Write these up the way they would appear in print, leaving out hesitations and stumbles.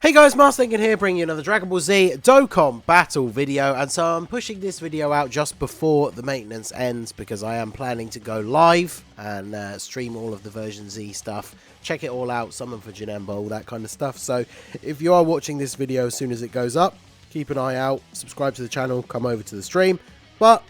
Hey guys, Marslinkin here, bringing you another Dragon Ball Z Dokkan battle video, and so I'm pushing this video out just before the maintenance ends because I am planning to go live and stream all of the version Z stuff, check it all out, summon for Janemba, all that kind of stuff. So if you are watching this video as soon as it goes up, keep an eye out, subscribe to the channel, come over to the stream. But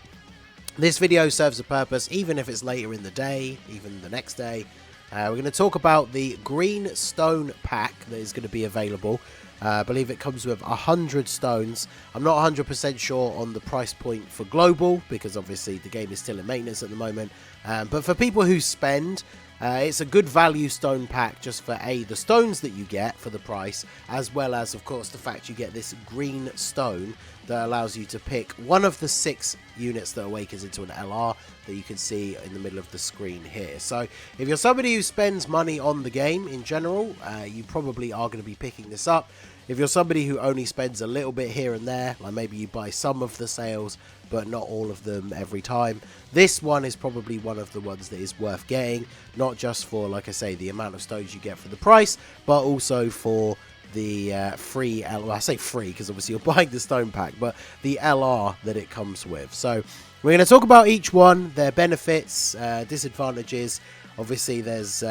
this video serves a purpose, even if it's later in the day, even the next day. We're going to talk about the green stone pack that is going to be available. I believe it comes with 100 stones. I'm not 100% sure on the price point for global because obviously the game is still in maintenance at the moment. But for people who spend, it's a good value stone pack just for the stones that you get for the price, as well as of course the fact you get this green stone that allows you to pick one of the 6 units that awakens into an LR that you can see in the middle of the screen here. So if you're somebody who spends money on the game in general, you probably are going to be picking this up. If you're somebody who only spends a little bit here and there, like maybe you buy some of the sales but not all of them every time, this one is probably one of the ones that is worth getting, not just for, like I say, the amount of stones you get for the price, but also for the free LR. Well, I say free because obviously you're buying the stone pack, but the LR that it comes with. So we're going to talk about each one, their benefits, disadvantages. Obviously there's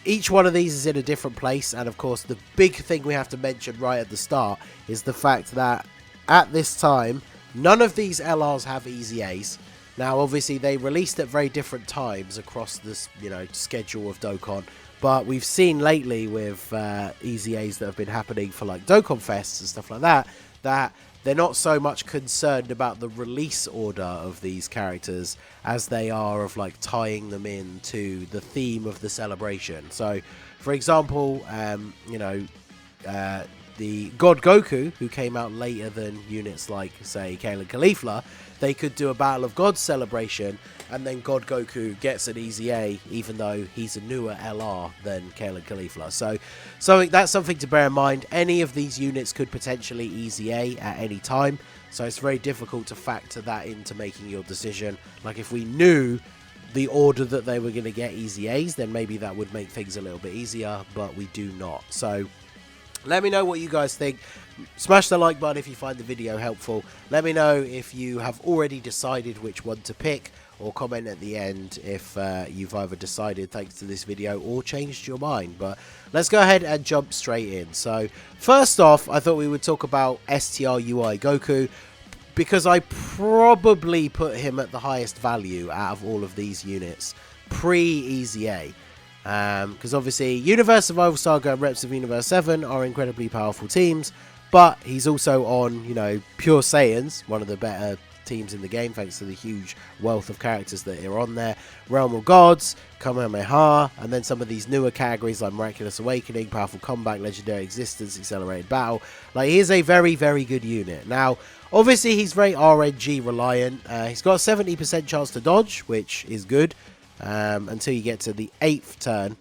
each one of these is in a different place, and of course the big thing we have to mention right at the start is the fact that at this time none of these LRs have Easy A's. Now obviously they released at very different times across this, schedule of Dokkan. But we've seen lately with Easy A's that have been happening for like Dokkan Fests and stuff like that, that they're not so much concerned about the release order of these characters as they are of like tying them in to the theme of the celebration. So, for example, the God Goku, who came out later than units like, say, KALE and Caulifla, they could do a Battle of Gods celebration, and then God Goku gets an Easy A, even though he's a newer LR than KALE and Caulifla. So that's something to bear in mind. Any of these units could potentially Easy A at any time, so it's very difficult to factor that into making your decision. Like if we knew the order that they were going to get Easy A's, then maybe that would make things a little bit easier, but we do not. So let me know what you guys think. Smash the like button if you find the video helpful. Let me know if you have already decided which one to pick, or comment at the end if you've either decided thanks to this video or changed your mind. But let's go ahead and jump straight in. So first off, I thought we would talk about STR-UI Goku, because I probably put him at the highest value out of all of these units pre-Easy A. Because obviously Universe, Survival Saga, and Reps of Universe 7 are incredibly powerful teams, but he's also on, Pure Saiyans, one of the better teams in the game thanks to the huge wealth of characters that are on there, Realm of Gods, Kamehameha, and then some of these newer categories like Miraculous Awakening, Powerful Comeback, Legendary Existence, Accelerated Battle. Like, he is a very, very good unit. Now, obviously he's very RNG reliant. He's got a 70% chance to dodge, which is good. Until you get to the 8th turn,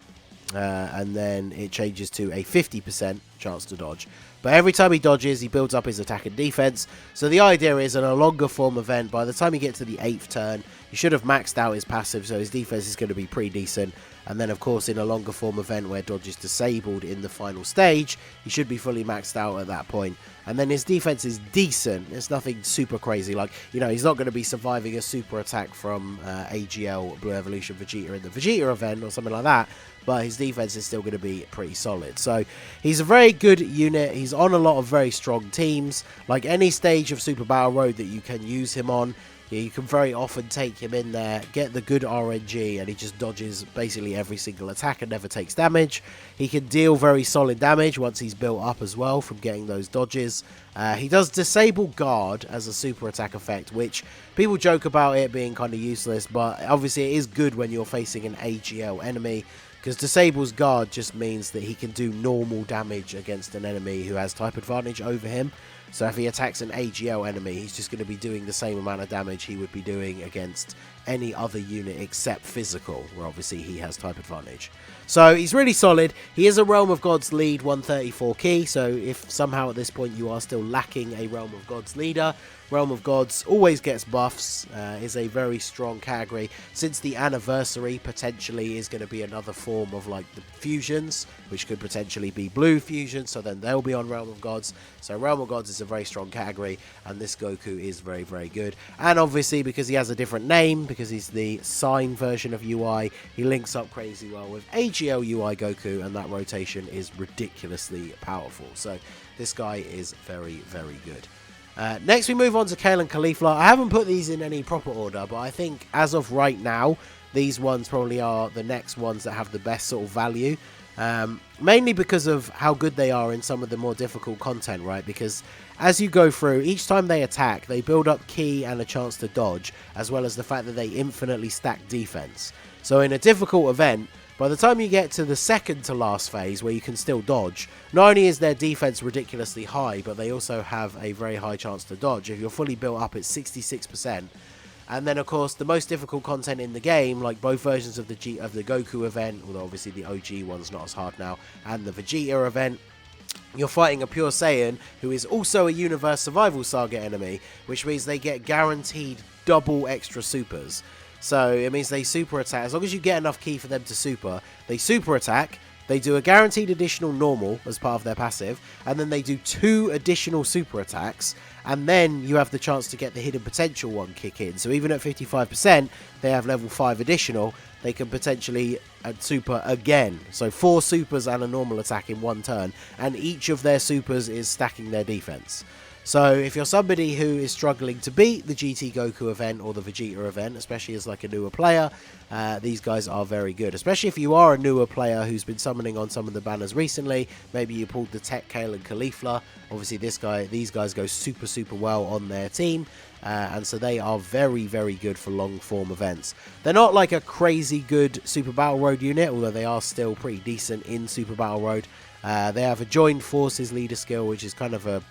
and then it changes to a 50% chance to dodge. But every time he dodges, he builds up his attack and defense. So the idea is, in a longer form event, by the time you get to the 8th turn, you should have maxed out his passive, so his defense is going to be pretty decent. And then, of course, in a longer form event where dodge is disabled in the final stage, he should be fully maxed out at that point. And then his defense is decent. It's nothing super crazy. Like, he's not going to be surviving a super attack from AGL Blue Evolution Vegeta in the Vegeta event or something like that. But his defense is still going to be pretty solid. So he's a very good unit. He's on a lot of very strong teams. Like any stage of Super Battle Road that you can use him on, you can very often take him in there, get the good RNG, and he just dodges basically every single attack and never takes damage. He can deal very solid damage once he's built up as well from getting those dodges. He does disable guard as a super attack effect, which people joke about it being kind of useless, but obviously it is good when you're facing an AGL enemy, because disables guard just means that he can do normal damage against an enemy who has type advantage over him. So if he attacks an AGL enemy, he's just going to be doing the same amount of damage he would be doing against any other unit except physical, where obviously he has type advantage. So he's really solid. He is a Realm of Gods lead 134 key, so if somehow at this point you are still lacking a Realm of Gods leader, Realm of Gods always gets buffs, is a very strong category. Since the anniversary potentially is going to be another form of like the fusions, which could potentially be blue fusions, so then they'll be on Realm of Gods. So Realm of Gods is a very strong category, and this Goku is very, very good. And obviously, because he has a different name, because he's the sign version of UI, he links up crazy well with AGL UI Goku, and that rotation is ridiculously powerful. So this guy is very, very good. Next we move on to KALE and Caulifla. I haven't put these in any proper order, but I think as of right now, these ones probably are the next ones that have the best sort of value. Mainly because of how good they are in some of the more difficult content, right? Because as you go through, each time they attack, they build up ki and a chance to dodge, as well as the fact that they infinitely stack defense. So in a difficult event, by the time you get to the second to last phase where you can still dodge, not only is their defense ridiculously high, but they also have a very high chance to dodge. If you're fully built up, it's 66%. And then, of course, the most difficult content in the game, like both versions of the Goku event, although obviously the OG one's not as hard now, and the Vegeta event, you're fighting a Pure Saiyan who is also a Universe Survival Saga enemy, which means they get guaranteed double extra supers. So it means they super attack. As long as you get enough ki for them to super, they super attack. They do a guaranteed additional normal as part of their passive, and then they do 2 additional super attacks, and then you have the chance to get the hidden potential one kick in. So even at 55%, they have level 5 additional. They can potentially super again. So 4 supers and a normal attack in one turn, and each of their supers is stacking their defense. So if you're somebody who is struggling to beat the GT Goku event or the Vegeta event, especially as like a newer player, these guys are very good. Especially if you are a newer player who's been summoning on some of the banners recently. Maybe you pulled the Tech, KALE and Caulifla. Obviously these guys go super, super well on their team. And so they are very, very good for long form events. They're not like a crazy good Super Battle Road unit, although they are still pretty decent in Super Battle Road. They have a Joined Forces leader skill, which is kind of a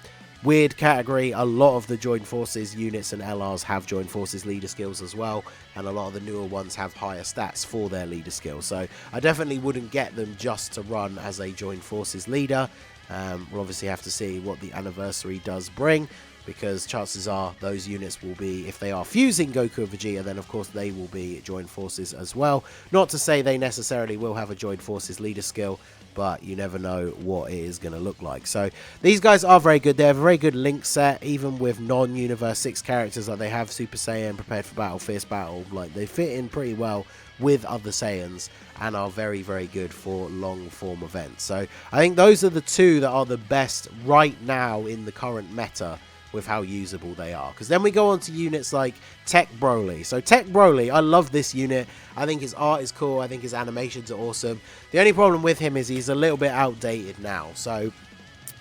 weird category. A lot of the Joined Forces units and LRs have Joined Forces leader skills as well, and a lot of the newer ones have higher stats for their leader skill. So I definitely wouldn't get them just to run as a Joined Forces leader. We'll obviously have to see what the anniversary does bring, because chances are those units will be, if they are fusing Goku and Vegeta, then of course they will be Joined Forces as well. Not to say they necessarily will have a Joined Forces leader skill, but you never know what it is going to look like. So these guys are very good. They have a very good link set, even with non-Universe 6 characters. Like they have Super Saiyan, Prepared for Battle, Fierce Battle. Like they fit in pretty well with other Saiyans and are very, very good for long form events. So I think those are the 2 that are the best right now in the current meta with how usable they are. Because then we go on to units like TECHBROLY. So TECHBROLY, I love this unit. I think his art is cool. I think his animations are awesome. The only problem with him is he's a little bit outdated now. So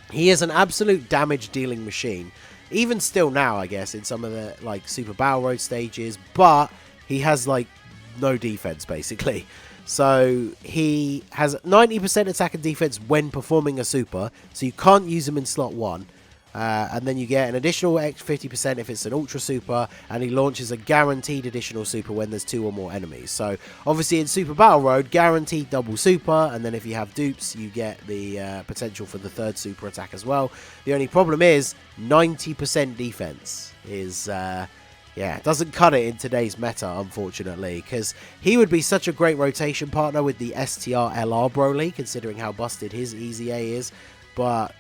he is an absolute damage dealing machine. Even still now, I guess, in some of the like Super Battle Road stages. But he has like no defense, basically. So he has 90% attack and defense when performing a super. So you can't use him in slot 1. And then you get an additional 50% if it's an Ultra Super, and he launches a guaranteed additional Super when there's 2 or more enemies. So obviously in Super Battle Road, guaranteed double Super, and then if you have dupes, you get the potential for the 3rd Super attack as well. The only problem is 90% defense is... yeah, it doesn't cut it in today's meta, unfortunately, because he would be such a great rotation partner with the STR LR Broly, considering how busted his Easy A is. But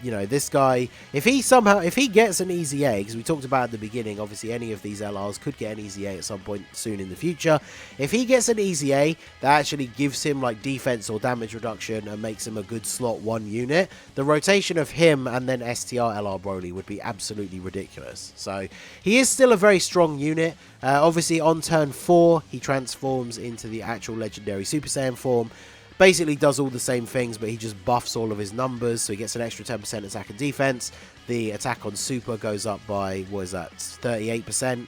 you know, this guy, if he gets an Easy A, because we talked about at the beginning, obviously any of these LRs could get an Easy A at some point soon in the future. If he gets an Easy A, that actually gives him like defense or damage reduction and makes him a good slot 1 unit. The rotation of him and then STR LR Broly would be absolutely ridiculous. So he is still a very strong unit. Obviously on turn 4, he transforms into the actual legendary Super Saiyan form. Basically does all the same things, but he just buffs all of his numbers, so he gets an extra 10% attack and defense. The attack on Super goes up by, what is that, 38%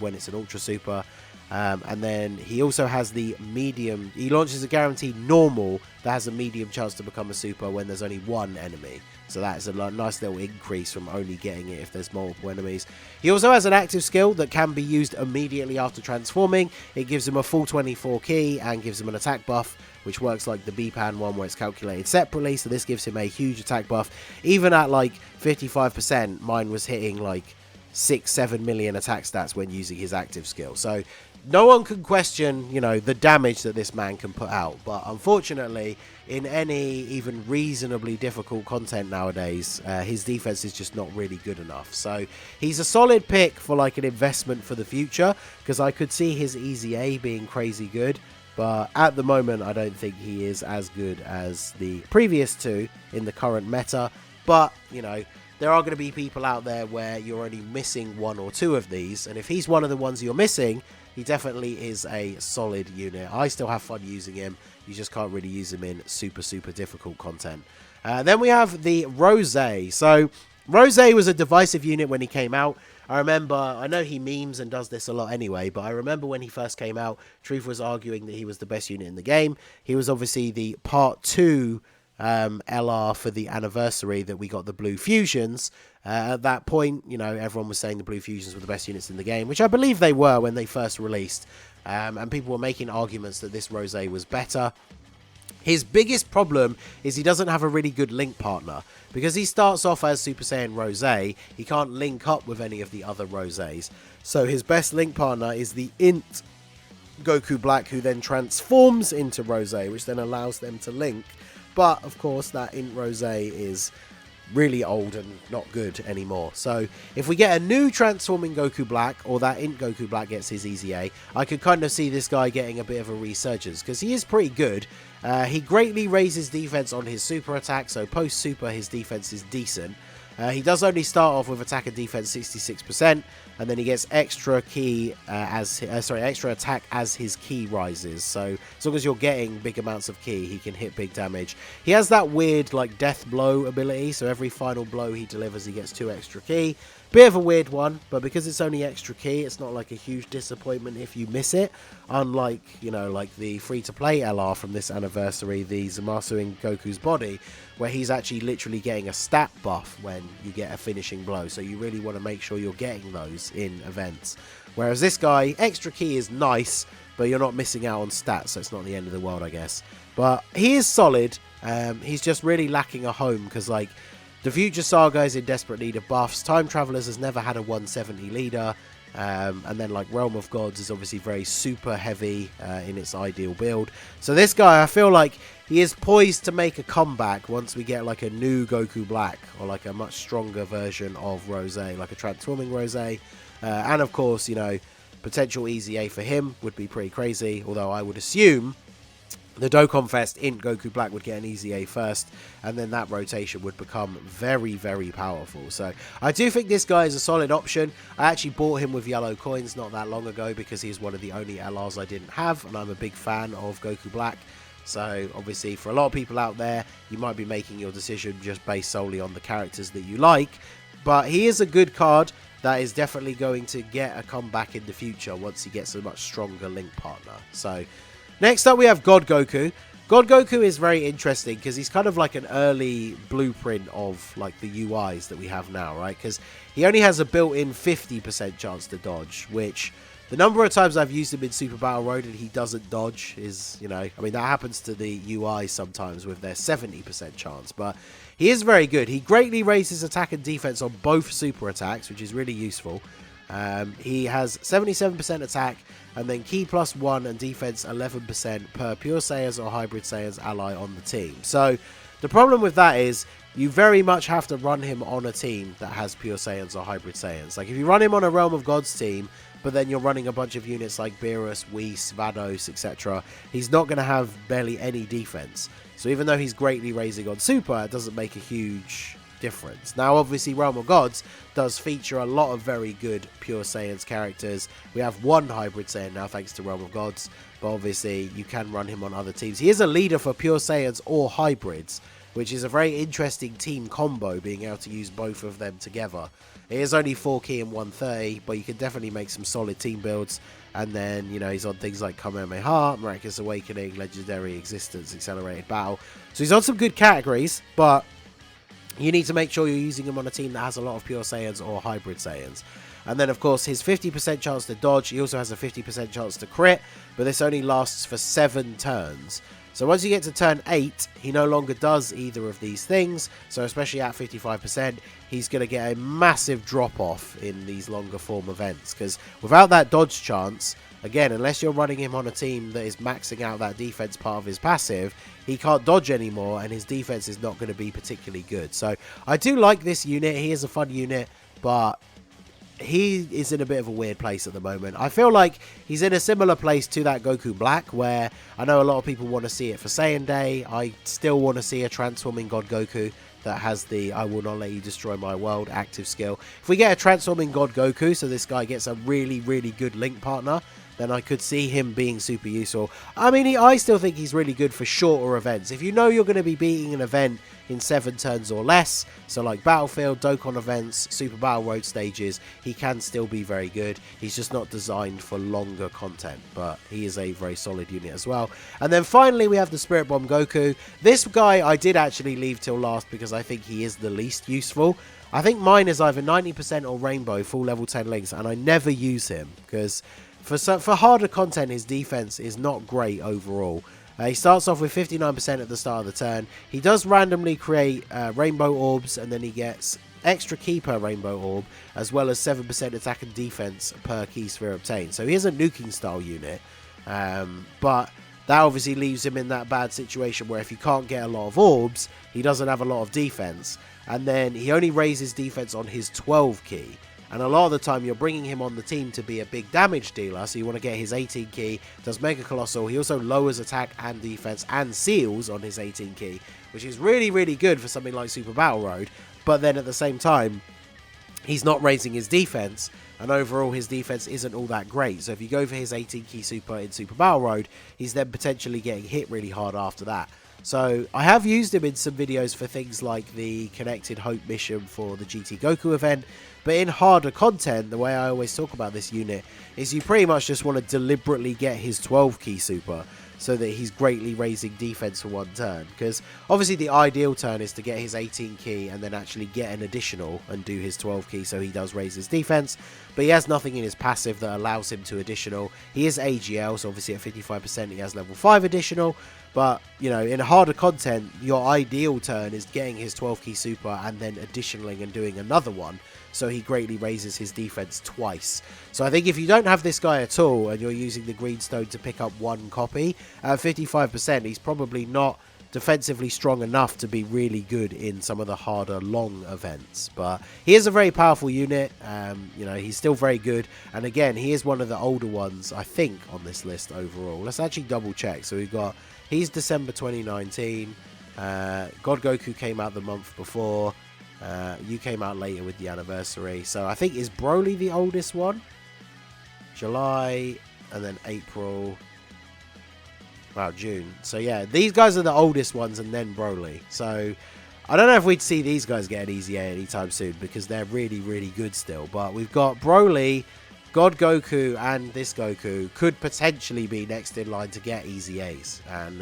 when it's an Ultra Super. And then he also has the medium, he launches a guaranteed normal that has a medium chance to become a Super when there's only 1 enemy. So that is a nice little increase from only getting it if there's multiple enemies. He also has an active skill that can be used immediately after transforming. It gives him a full 24 ki and gives him an attack buff, which works like the BPAN one where it's calculated separately. So this gives him a huge attack buff. Even at like 55%, mine was hitting like 6-7 million attack stats when using his active skill. So no one can question, you know, the damage that this man can put out. But unfortunately, in any even reasonably difficult content nowadays, his defense is just not really good enough. So he's a solid pick for like an investment for the future, because I could see his easy A being crazy good. But at the moment, I don't think he is as good as the previous two in the current meta. But, you know, there are going to be people out there where you're only missing one or two of these. And if he's one of the ones you're missing, he definitely is a solid unit. I still have fun using him. You just can't really use him in super, super difficult content. Then we have the Rose. So Rose was a divisive unit when he came out. I remember, I know he memes and does this a lot anyway, but I remember when he first came out, Truth was arguing that he was the best unit in the game. He was obviously the part 2 LR for the anniversary that we got the Blue Fusions. At that point, you know, everyone was saying the Blue Fusions were the best units in the game, which I believe they were when they first released. And people were making arguments that this Rose was better. His biggest problem is he doesn't have a really good link partner. Because he starts off as Super Saiyan Rose, he can't link up with any of the other Roses. So his best link partner is the Int Goku Black, who then transforms into Rose, which then allows them to link. But, of course, that Int Rose is really old and not good anymore. So if we get a new transforming Goku Black, or that Int Goku Black gets his easy A, I could kind of see this guy getting a bit of a resurgence, because he is pretty good. He greatly raises defense on his super attack, so post super his defense is decent. He does only start off with attack and defense 66%, and then he gets extra key extra attack as his key rises. So as long as you're getting big amounts of key, he can hit big damage. He has that weird like death blow ability, so every final blow he delivers, he gets 2 extra key. Bit of a weird one, but because it's only extra key, it's not like a huge disappointment if you miss it. Unlike, you know, like the free-to-play LR from this anniversary, the Zamasu in Goku's body, where he's actually literally getting a stat buff when you get a finishing blow. So you really want to make sure you're getting those in events. Whereas this guy, extra key is nice, but you're not missing out on stats, so it's not the end of the world, I guess. But he is solid. He's just really lacking a home, because, like, the Future Saga is in desperate need of buffs. Time Travelers has never had a 170 leader. And then, like, Realm of Gods is obviously very super heavy in its ideal build. So this guy, I feel like he is poised to make a comeback once we get, like, a new Goku Black, or, like, a much stronger version of Rose, like a transforming Rose. And, of course, you know, potential easy A for him would be pretty crazy. Although I would assume the Dokkan Fest Int Goku Black would get an easy A first, and then that rotation would become very, very powerful. So I do think this guy is a solid option. I actually bought him with yellow coins not that long ago, because he's one of the only LRs I didn't have, and I'm a big fan of Goku Black. So obviously for a lot of people out there, you might be making your decision just based solely on the characters that you like. But he is a good card that is definitely going to get a comeback in the future once he gets a much stronger link partner. So next up we have God Goku. God Goku is very interesting because he's kind of like an early blueprint of like the UIs that we have now, right? Because he only has a built-in 50% chance to dodge, which the number of times I've used him in Super Battle Road and he doesn't dodge is, you know, I mean, that happens to the UI sometimes with their 70% chance, but he is very good. He greatly raises attack and defense on both super attacks, which is really useful. He has 77% attack, and then key +1 and defense 11% per Pure Saiyans or Hybrid Saiyans ally on the team. So the problem with that is you very much have to run him on a team that has Pure Saiyans or Hybrid Saiyans. Like if you run him on a Realm of Gods team, but then you're running a bunch of units like Beerus, Whis, Vados, etc., he's not going to have barely any defense. So even though he's greatly raising on Super, it doesn't make a huge difference. Now obviously Realm of Gods does feature a lot of very good Pure Saiyans characters. We have one Hybrid Saiyan now thanks to Realm of Gods, but obviously you can run him on other teams. He is a leader for Pure Saiyans or Hybrids, which is a very interesting team combo, being able to use both of them together. It is only 4 key and 130, but you can definitely make some solid team builds. And then, you know, he's on things like Kamehameha, Miraculous Awakening, Legendary Existence, Accelerated Battle. So he's on some good categories, but you need to make sure you're using him on a team that has a lot of Pure Saiyans or Hybrid Saiyans. And then, of course, his 50% chance to dodge. He also has a 50% chance to crit, but this only lasts for 7 turns. So once you get to turn 8, he no longer does either of these things. So especially at 55%, he's going to get a massive drop-off in these longer form events. Because without that dodge chance, again, unless you're running him on a team that is maxing out that defense part of his passive, he can't dodge anymore, and his defense is not going to be particularly good. So I do like this unit. He is a fun unit, but he is in a bit of a weird place at the moment. I feel like he's in a similar place to that Goku Black, where I know a lot of people want to see it for Saiyan Day. I still want to see a transforming God Goku that has the I will not let you destroy my world active skill. If we get a transforming God Goku, so this guy gets a really, really good link partner, then I could see him being super useful. I mean, I still think he's really good for shorter events. If you know you're going to be beating an event in 7 turns or less, so like Battlefield, Dokkan events, Super Battle Road stages, he can still be very good. He's just not designed for longer content, but he is a very solid unit as well. And then finally, we have the Spirit Bomb Goku. This guy I did actually leave till last because I think he is the least useful. I think mine is either 90% or Rainbow, full level 10 links, and I never use him because for harder content, his defense is not great overall. He starts off with 59% at the start of the turn. He does randomly create rainbow orbs, and then he gets extra key per rainbow orb, as well as 7% attack and defense per key sphere obtained. So he is a nuking style unit, but that obviously leaves him in that bad situation where if you can't get a lot of orbs, he doesn't have a lot of defense. And then he only raises defense on his 12 key. And a lot of the time, you're bringing him on the team to be a big damage dealer, so you want to get his 18 key, does Mega Colossal. He also lowers attack and defense and seals on his 18 key, which is really, really good for something like Super Battle Road. But then at the same time, he's not raising his defense, and overall his defense isn't all that great. So if you go for his 18 key super in Super Battle Road, he's then potentially getting hit really hard after that. So I have used him in some videos for things like the Connected Hope mission for the GT Goku event, but in harder content, the way I always talk about this unit is you pretty much just want to deliberately get his 12 key super so that he's greatly raising defense for one turn, because obviously the ideal turn is to get his 18 key and then actually get an additional and do his 12 key so he does raise his defense, but he has nothing in his passive that allows him to additional. He is AGL, so obviously at 55% he has level 5 additional, but you know, in harder content, your ideal turn is getting his 12 key super and then additionaling and doing another one, so he greatly raises his defense twice. So I think if you don't have this guy at all and you're using the green stone to pick up one copy, at 55% he's probably not defensively strong enough to be really good in some of the harder long events. But he is a very powerful unit. You know, he's still very good, and again, he is one of the older ones I think on this list overall. Let's actually double check. So we've got, he's December 2019, God Goku came out the month before, you came out later with the anniversary. So I think, is Broly the oldest one? July, and then April, wow, June. So yeah, these guys are the oldest ones, and then Broly. So I don't know if we'd see these guys get an easy A anytime soon, because they're really, really good still. But we've got Broly, God Goku, and this Goku could potentially be next in line to get easy A's. And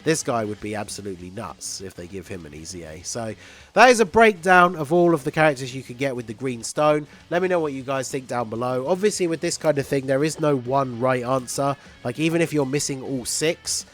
this guy would be absolutely nuts if they give him an easy A. So that is a breakdown of all of the characters you can get with the green stone. Let me know what you guys think down below. Obviously, with this kind of thing, there is no one right answer. Like, even if you're missing all 6,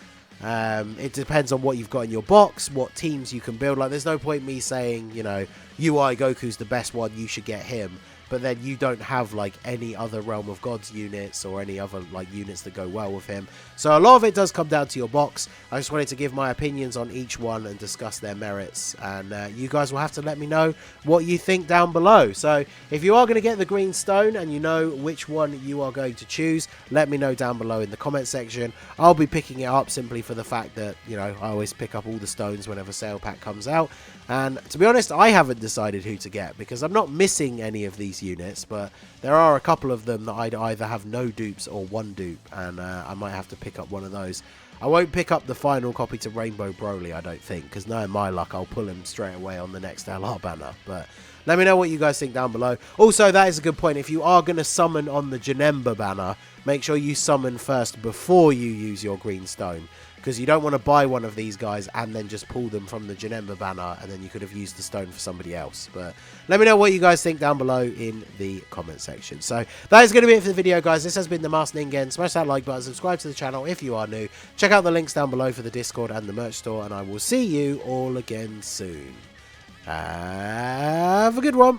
it depends on what you've got in your box, what teams you can build. Like, there's no point me saying, you know, UI Goku's the best one, you should get him, but then you don't have like any other Realm of Gods units or any other like units that go well with him. So a lot of it does come down to your box. I just wanted to give my opinions on each one and discuss their merits, and you guys will have to let me know what you think down below. So if you are going to get the green stone and you know which one you are going to choose, let me know down below in the comment section. I'll be picking it up simply for the fact that, you know, I always pick up all the stones whenever sale pack comes out, and to be honest, I haven't decided who to get because I'm not missing any of these units, but there are a couple of them that I'd either have no dupes or one dupe, and I might have to pick up one of those. I won't pick up the final copy to Rainbow Broly, I don't think, because knowing my luck, I'll pull him straight away on the next LR banner. But let me know what you guys think down below. Also, that is a good point. If you are going to summon on the Janemba banner, make sure you summon first before you use your green stone, because you don't want to buy one of these guys and then just pull them from the Janemba banner, and then you could have used the stone for somebody else. But let me know what you guys think down below in the comment section. So that is going to be it for the video, guys. This has been the Masked Ningen. Smash that like button, subscribe to the channel if you are new. Check out the links down below for the Discord and the merch store, and I will see you all again soon. Have a good one.